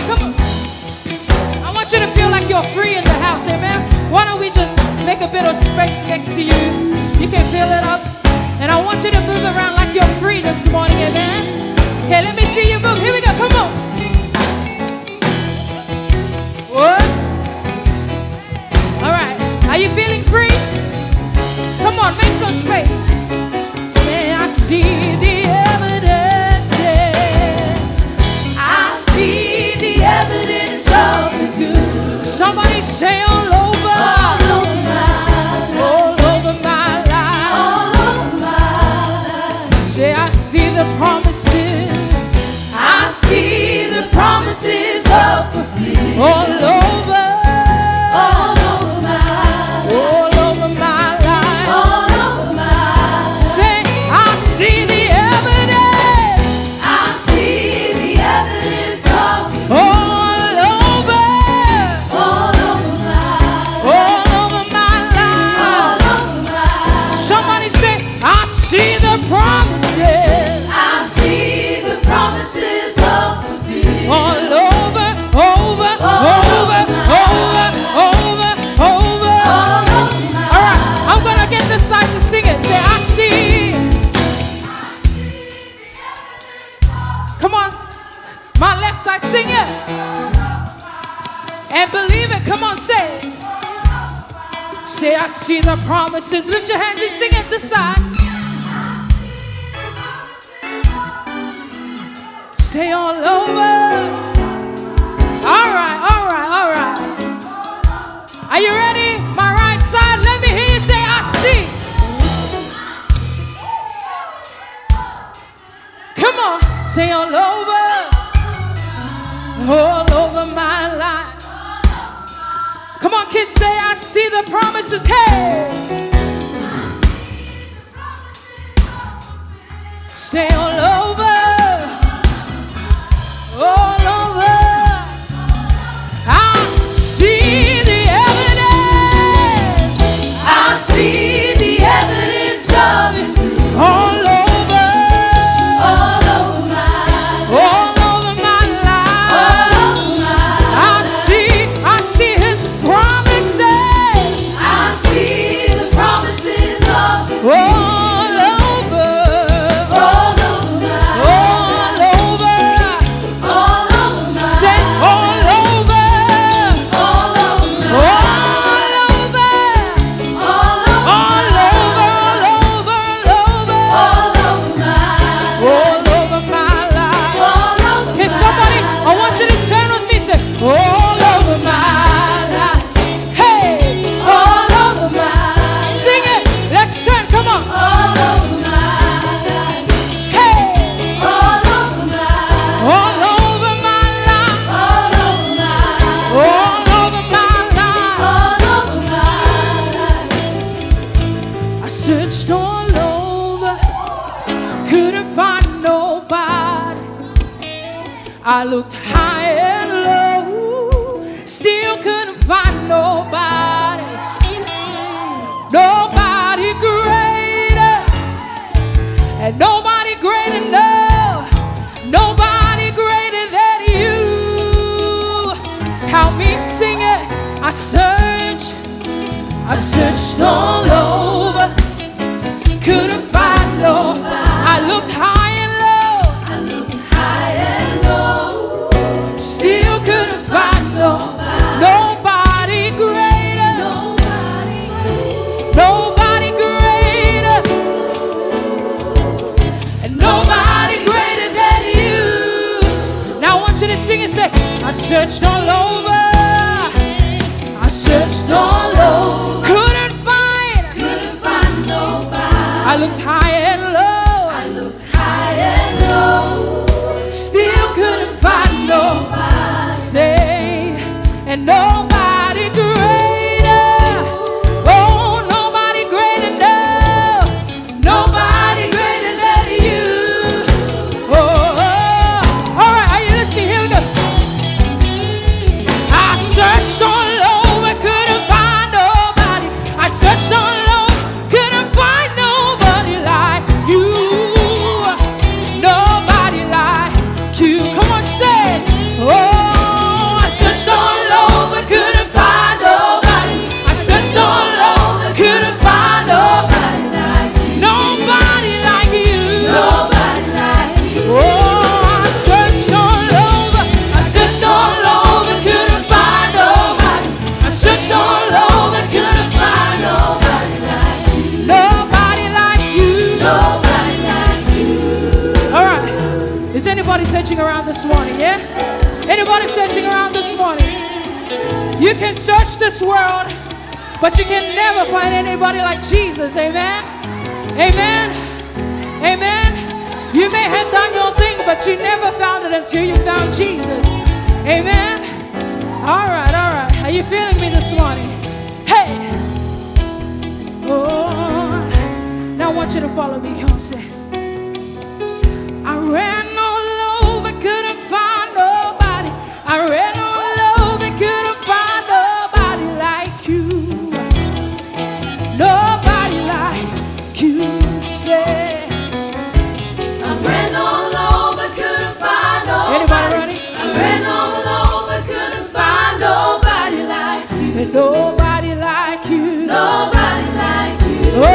Come on. I want you to feel like you're free in the house, amen? Why don't we just make a bit of space next to you? You can fill it up. And I want you to move around like you're free this morning, amen? Okay, let me see you move. Here we go, come on. What? All right, are you feeling free? Come on, make some space. Say, I see the evidence. I see the evidence of the good. Somebody say all over. All over my life. All over my life. Say, I see the promises. I see the promises of fulfillment. All over. All over my life. All over my life. All over my life. Say, I see the evidence. I see the evidence of all over. All over my life. All over my life. All over my life. Somebody say, I see the promises. I see the promises of fulfillment. All over, over, over, over, over, over. All right, I'm gonna get this side to sing it. Say, I see. Come on, my left side, sing it. And believe it. Come on, say. Say, I see the promises. Lift your hands and sing it this side. Say all over. All right, all right, all right. Are you ready? My right side, let me hear you say, I see. Come on, say all over. All over my life. Come on, kids, say, I see the promises. Hey. Say all over. All over. I see the evidence. I see the evidence of it. All over. All over my life. All over my life. All over my life. I see his promises. I see the promises of it. All over. All over my life. All over my life. Say all over. All over my life. All over. All over. All over my life. All over my life. All over. Can somebody, I want you to turn with me, say all over my life. Hey, all over my life. Sing it, let's turn, come on. All over my life. Hey, all over my life. All over my life. All over my life. All over my life. All over my life. I searched all over, couldn't find nobody. I looked high and low, still couldn't find nobody. Nobody greater, and nobody great enough. Nobody greater than you. Help me sing it. I searched all over, couldn't find nobody. I looked high and low. I looked high and low, still couldn't find nobody. Nobody greater. Nobody greater. And nobody greater than you. Now I want you to sing and say, I searched all over. I searched all over. Couldn't find nobody. I looked high and low. I looked high and low. Still couldn't find nobody. Say, and nobody greater. Oh, nobody great enough. Nobody greater than you. Oh, all right, are you listening? Here we go. Anybody searching around this morning, yeah? Anybody searching around this morning? You can search this world, but you can never find anybody like Jesus, amen? Amen? Amen? You may have done your thing, but you never found it until you found Jesus. Amen? All right, all right. Are you feeling me this morning? Hey! Oh, now I want you to follow me. Come on, say. I ran all over, couldn't find nobody. I ran all over, couldn't find nobody like you. Nobody like you, say. I ran all over, couldn't find nobody. Anybody ready? I ran all over, couldn't find nobody like you. And nobody like you. Nobody like you. Oh,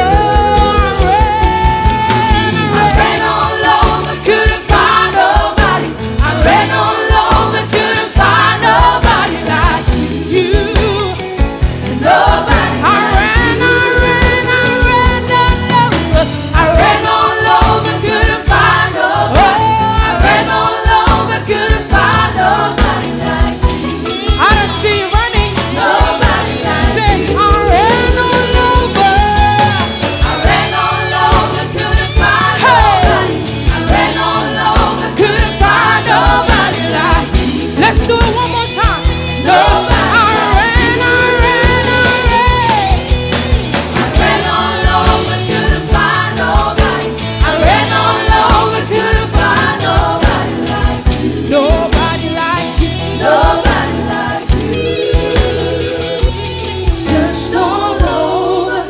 I ran all over, couldn't find nobody. I ran all over, couldn't find nobody like you. Nobody. I ran all over. I ran all over, couldn't find nobody. I ran all over, couldn't find nobody like you. I don't see you running. Nobody like Say, you. I ran all over. I ran all over, couldn't find nobody. I ran all over, couldn't find nobody like you. Let's do it one more time. Nobody. I ran. I ran all over, couldn't find nobody. I ran all over, couldn't find nobody like you. Nobody like you. Nobody like you. Searched all over,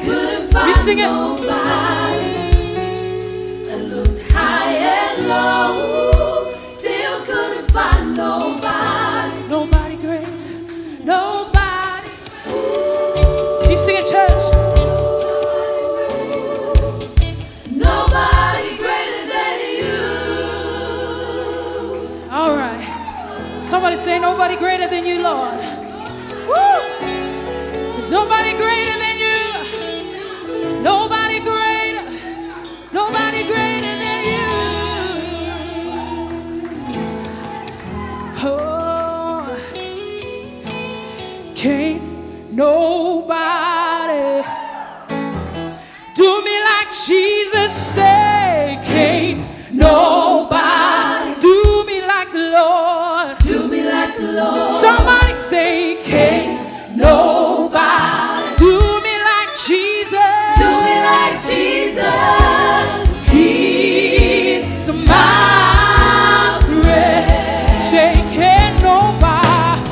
couldn't find sing it. nobody. I looked high and low, still couldn't find nobody. Nobody great. Nobody. You sing it, church. Nobody greater than you. All right. Somebody say nobody greater than you, Lord. Woo! There's nobody greater than you. Nobody greater. Nobody greater than you. Oh, can't nobody do me like Jesus say. Can't nobody do me like the Lord. Do me like the Lord. Somebody say, can't nobody do me like Jesus. Do me like Jesus. He's my friend. Say, can't nobody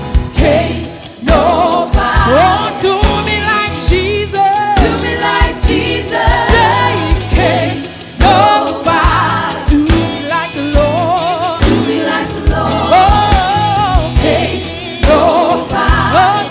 oh, do me like Jesus. Do me like Jesus. Say, can't nobody do me like the Lord. Do me like the Lord. Oh, can't nobody. Oh,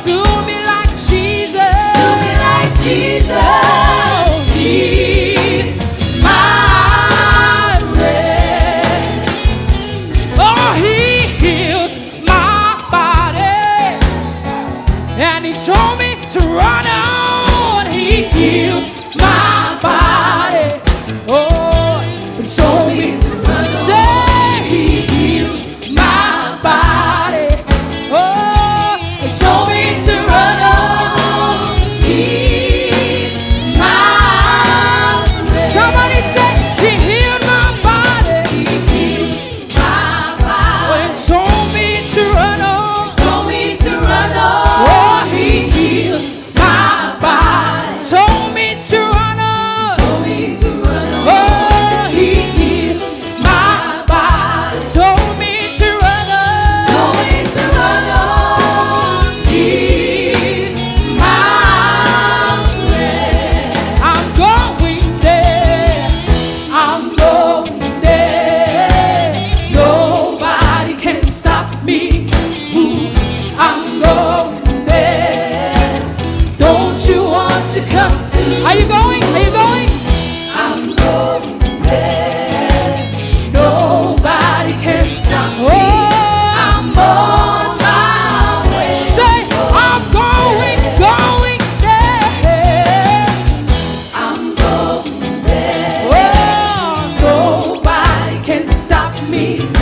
me.